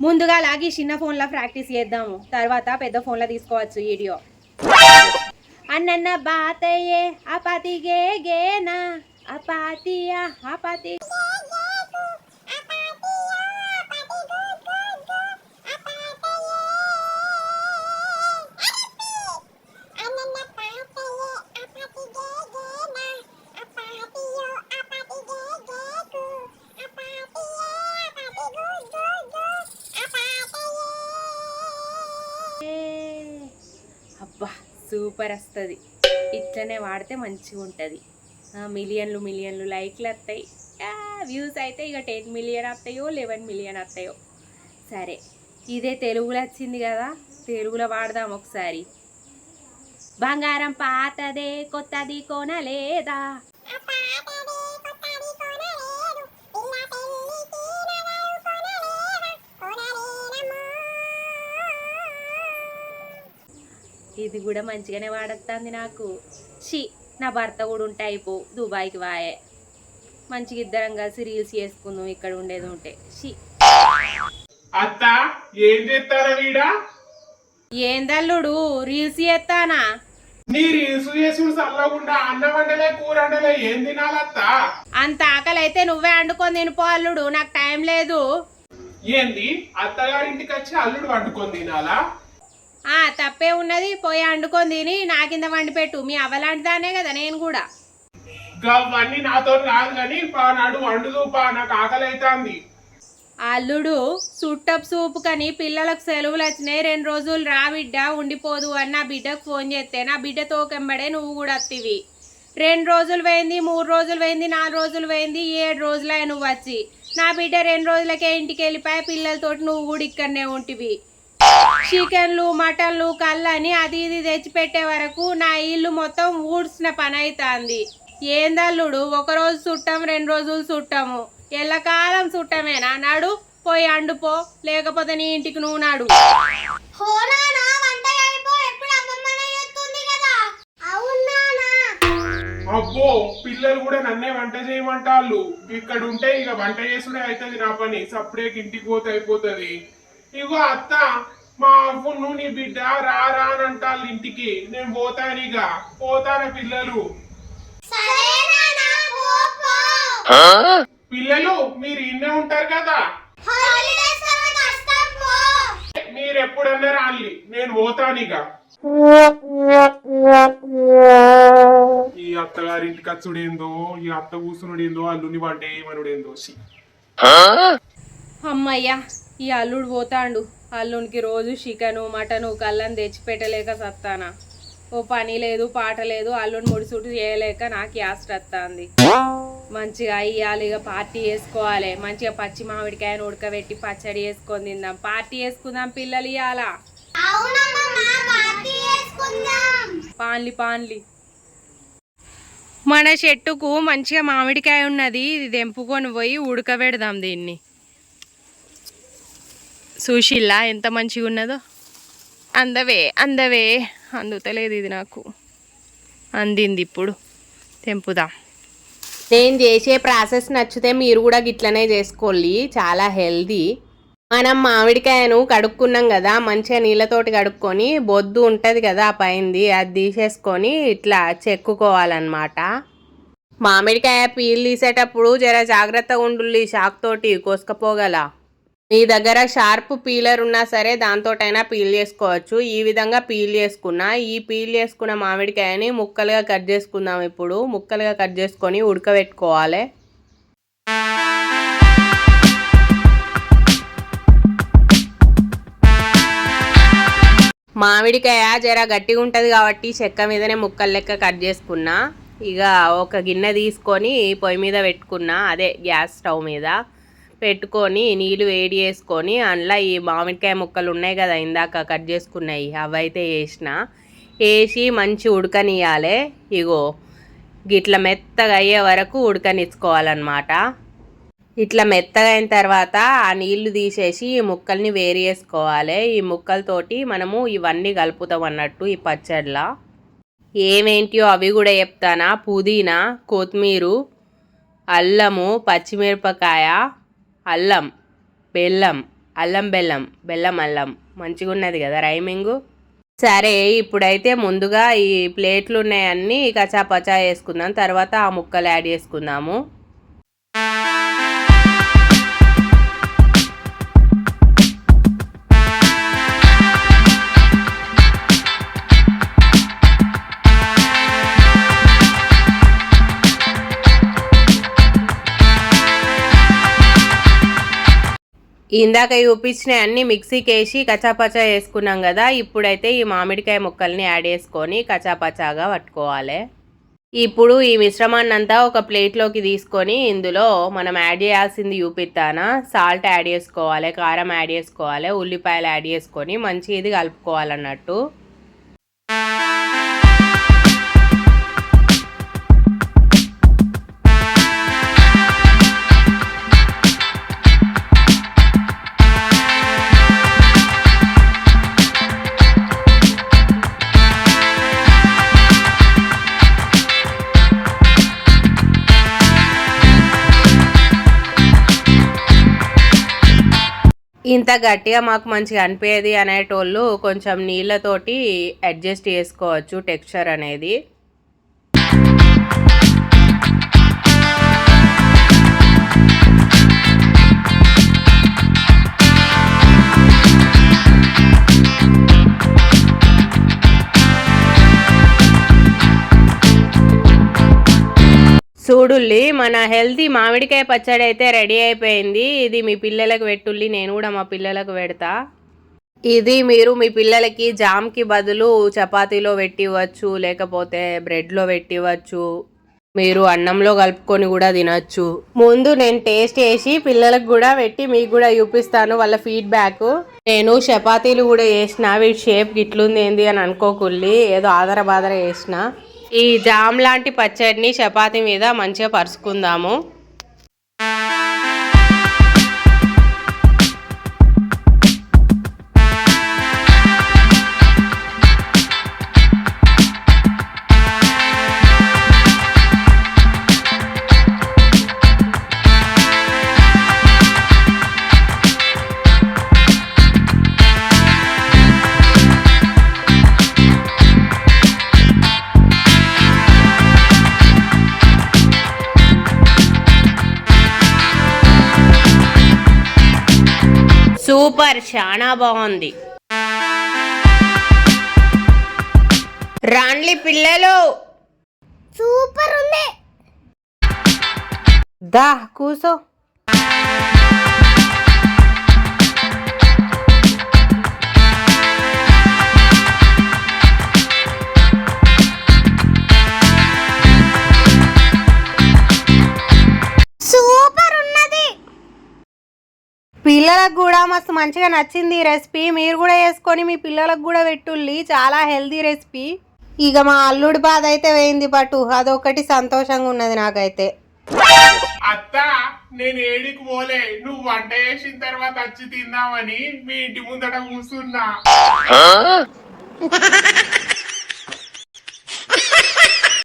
ముందుగా లాగి చిన్న ఫోన్లో ప్రాక్టీస్ చేద్దాము, తర్వాత పెద్ద ఫోన్లో తీసుకోవచ్చు వీడియో. అన్న బాతయ్యే అపాతిగే గేనా అపాతియా అపాతి అబ్బా సూపర్ వస్తుంది. ఇట్లనే వాడితే మంచిగా ఉంటుంది. మిలియన్లు మిలియన్లు లైక్లు వస్తాయి, వ్యూస్ అయితే ఇక 10 మిలియన్ వస్తాయో 11 మిలియన్ వస్తాయో. సరే, ఇదే తెలుగులో వచ్చింది కదా, తెలుగులో వాడదాం ఒకసారి. బంగారం పాతదే కొత్తది కొనలేదా, ఇది కూడా మంచిగానే వాడొస్తుంది నాకు. నా భర్త కూడా ఉంటే అయిపో, దుబాయ్కి వాయే, మంచిగా ఇద్దరం కలిసి రీల్స్ చేసుకుందాం ఇక్కడ ఉండేది ఉంటే. అత్త ఏం చేస్తారా వీడా? ఏందల్లుడు రీల్స్ చేస్తానా? నీ రీల్స్ చేసుడు చల్లకుండా అన్నం వండలే కూర వండలే ఏం తినాలత్త? అంత ఆకలి అయితే నువ్వే వండుకొని తినిపో అల్లుడు, నాకు టైం లేదు. ఏంది అత్తగారింటికి వచ్చి అల్లుడు వండుకొని తినాలా? తప్పే ఉన్నది, పోయి వండుకొని తిని నా కింద వండి పెట్టు. మీ అవ్వలాంటిదానే కదా నేను కూడా. గవన్నీ నాతో రాదు కానీ నాడు వండుదు నాకు ఆకలి అవుతుంది. అల్లుడు సుట్టపు సూపు కని పిల్లలకు సెలవులు వచ్చినాయి, 2 రోజులు రా బిడ్డ ఉండిపోదు అని నా బిడ్డకు ఫోన్ చేస్తే నా బిడ్డ తోకెంబడే నువ్వు కూడా వత్తివి. 2 రోజులు పోయింది, 3 రోజులు పోయింది, 4 రోజులు పోయింది, 7 రోజులే నువ్వు వచ్చి. నా బిడ్డ 2 రోజులకే ఇంటికి వెళ్ళిపోయి పిల్లలతోటి నువ్వు కూడా ఇక్కడనే ఉంటివి. చికెన్లు మటన్లు కళ్ళని అది ఇది తెచ్చిపెట్టే వరకు నా ఇల్లు మొత్తం ఊడ్చిన పని అవుతుంది. ఏందల్లుడు ఒకరోజు చుట్టాం 2 రోజులు చుట్టాము, ఎల్లకాలం చుట్టమేనా? నాడు పోయి అండుపో, లేకపోతే నీ ఇంటికి నువ్వు నాడు. అబ్బో పిల్లలు కూడా నన్నే వంట చేయమంటాళ్ళు. ఇక్కడ ఉంటే ఇక వంట చేసుడే అవుతుంది నా పని. సప్పుడేకి ఇంటికి పోతే అయిపోతుంది. ఇగో అత్త మా అవ్వును నీ బిడ్డ రా రా అని అంటాళ్ళు ఇంటికి. నేను పోతానిగా, పోతాన పిల్లలు. పిల్లలు మీరు ఇన్నే ఉంటారు కదా, మీరు ఎప్పుడన్నా రాలి, నేను పోతానిగా. ఈ అత్తగారింటికి వచ్చుడేందో, ఈ అత్త కూసునుడేందో, అల్లుని వంట ఏమనుడేందో. అమ్మయ్యా, ఈ అల్లుడు పోతాండు. అల్లునికి రోజు చికెను మటను కళ్ళని తెచ్చిపెట్టలేక సత్తానా. ఓ పని లేదు పాట లేదు, అల్లుని ముడిసుడు చేయలేక నాకు యాస్ట్ వస్తుంది. మంచిగా ఇవ్వాలి, ఇక పార్టీ చేసుకోవాలి. మంచిగా పచ్చి మామిడికాయను ఉడకబెట్టి పచ్చడి వేసుకొని తిందాం, పార్టీ చేసుకుందాం పిల్లలు. ఇవ్వాలా పాన్లి పాన్లి. మన చెట్టుకు మంచిగా మామిడికాయ ఉన్నది, ఇది తెంపుకొని పోయి ఉడకబెడదాం దీన్ని. సుశీల్లా ఎంత మంచిగా ఉన్నదో. అందవే అందుతలేదు ఇది నాకు, అందింది. ఇప్పుడు తెంపుదాం. నేను చేసే ప్రాసెస్ నచ్చితే మీరు కూడా గిట్లనే చేసుకోండి, చాలా హెల్దీ. మనం మామిడికాయను కడుక్కున్నాం కదా, మంచిగా నీళ్ళతోటి కడుక్కొని బొద్దు ఉంటుంది కదా పైంది, అది తీసేసుకొని ఇట్లా చెక్కుకోవాలన్నమాట. మామిడికాయ పీల్ తీసేటప్పుడు జర జాగ్రత్తగా ఉండుల్లి, షాక్ తోటి కోసుకపోగల. మీ దగ్గర షార్ప్ పీలర్ ఉన్నా సరే దాంతోటైనా పీల్ చేసుకోవచ్చు. ఈ విధంగా పీల్ చేసుకున్నా. ఈ పీల్ చేసుకున్న మామిడికాయని ముక్కలుగా కట్ చేసుకుందాం. ఇప్పుడు ముక్కలుగా కట్ చేసుకొని ఉడకబెట్టుకోవాలి. మామిడికాయ జర గట్టిగా ఉంటుంది కాబట్టి చెక్క మీదనే ముక్కలు లెక్క కట్ చేసుకున్నా. ఇక ఒక గిన్నె తీసుకొని పొయ్యి మీద పెట్టుకున్నా, అదే గ్యాస్ స్టవ్ మీద పెట్టుకొని నీళ్ళు వేడి చేసుకొని అందులో ఈ మామిడికాయ ముక్కలు ఉన్నాయి కదా ఇందాక కట్ చేసుకున్నాయి, అవైతే వేసి మంచి ఉడకనియాలి. ఇగో గిట్ల మెత్తగా అయ్యే వరకు ఉడకనిచ్చుకోవాలన్నమాట. ఇట్లా మెత్తగా అయిన తర్వాత ఆ నీళ్లు తీసేసి ఈ ముక్కల్ని వేరు చేసుకోవాలి. ఈ ముక్కలతోటి మనము ఇవన్నీ కలుపుతాం అన్నట్టు ఈ పచ్చడిలా. ఏమేంటియో అవి కూడా చెప్తానా. పుదీనా, కొత్తిమీర, అల్లము, పచ్చిమిరపకాయ, అల్లం, బెల్లం, అల్లం బెల్లం, బెల్లం అల్లం. మంచిగా ఉన్నది కదా రైమింగు. సరే ఇప్పుడైతే ముందుగా ఈ ప్లేట్లు ఉన్నాయన్నీ కచాపచా వేసుకుందాం, తర్వాత ఆ ముక్కలు యాడ్ చేసుకుందాము. ఇందాక చూపించిన అన్ని మిక్సీకి వేసి కచాపచా వేసుకున్నాం కదా. ఇప్పుడైతే ఈ మామిడికాయ ముక్కల్ని యాడ్ చేసుకొని కచాపచాగా పట్టుకోవాలి. ఇప్పుడు ఈ మిశ్రమాన్ని అంతా ఒక ప్లేట్లోకి తీసుకొని ఇందులో మనం యాడ్ చేయాల్సింది చూపిస్తానా. సాల్ట్ యాడ్ చేసుకోవాలి, కారం యాడ్ చేసుకోవాలి, ఉల్లిపాయలు యాడ్ చేసుకొని మంచిగా ఇది కలుపుకోవాలన్నట్టు. ఇంత గట్టిగా మాకు మంచిగా అనిపించేది అనేటోళ్ళు కొంచెం నీళ్ళతోటి అడ్జస్ట్ చేసుకోవచ్చు టెక్స్చర్ అనేది. చూడుల్లి, మన హెల్తీ మామిడికాయ పచ్చడి అయితే రెడీ అయిపోయింది. ఇది మీ పిల్లలకు పెట్టుల్లి, నేను కూడా మా పిల్లలకు పెడతా. ఇది మీరు మీ పిల్లలకి జామ్కి బదులు చపాతీలో పెట్టివ్వచ్చు, లేకపోతే బ్రెడ్లో పెట్టివ్వచ్చు, మీరు అన్నంలో కలుపుకొని కూడా తినచ్చు. ముందు నేను టేస్ట్ చేసి పిల్లలకు కూడా పెట్టి మీకు కూడా చూపిస్తాను వాళ్ళ ఫీడ్బ్యాక్. నేను చపాతీలు కూడా చేసిన, వీటి షేప్ గిట్లుంది ఏంది అని అనుకోకుల్లి, ఏదో ఆదర బాదర చేసిన. ఈ జామ్ లాంటి పచ్చడిని చపాతీ మీద మంచిగా పరుచుకుందాము. సూపర్, చాలా బాగుంది. రాండ్లి పిల్లలు, సూపర్ ఉంది. దా కూసో. పిల్లలకు కూడా మస్తు మంచిగా నచ్చింది ఈ రెసిపీ. మీరు కూడా వేసుకొని మీ పిల్లలకు కూడా పెట్టుల్లి, చాలా హెల్దీ రెసిపీ. ఇక మా అల్లుడి బాధ అయితే వేయింది పట్టు, అదొకటి సంతోషంగా ఉన్నది నాకైతే. అత్త, నేను ఏడికి పోలే, నువ్వు వంట చేసిన తర్వాత వచ్చి తిందామని మీ ఇంటి ముందట కూర్చున్నా.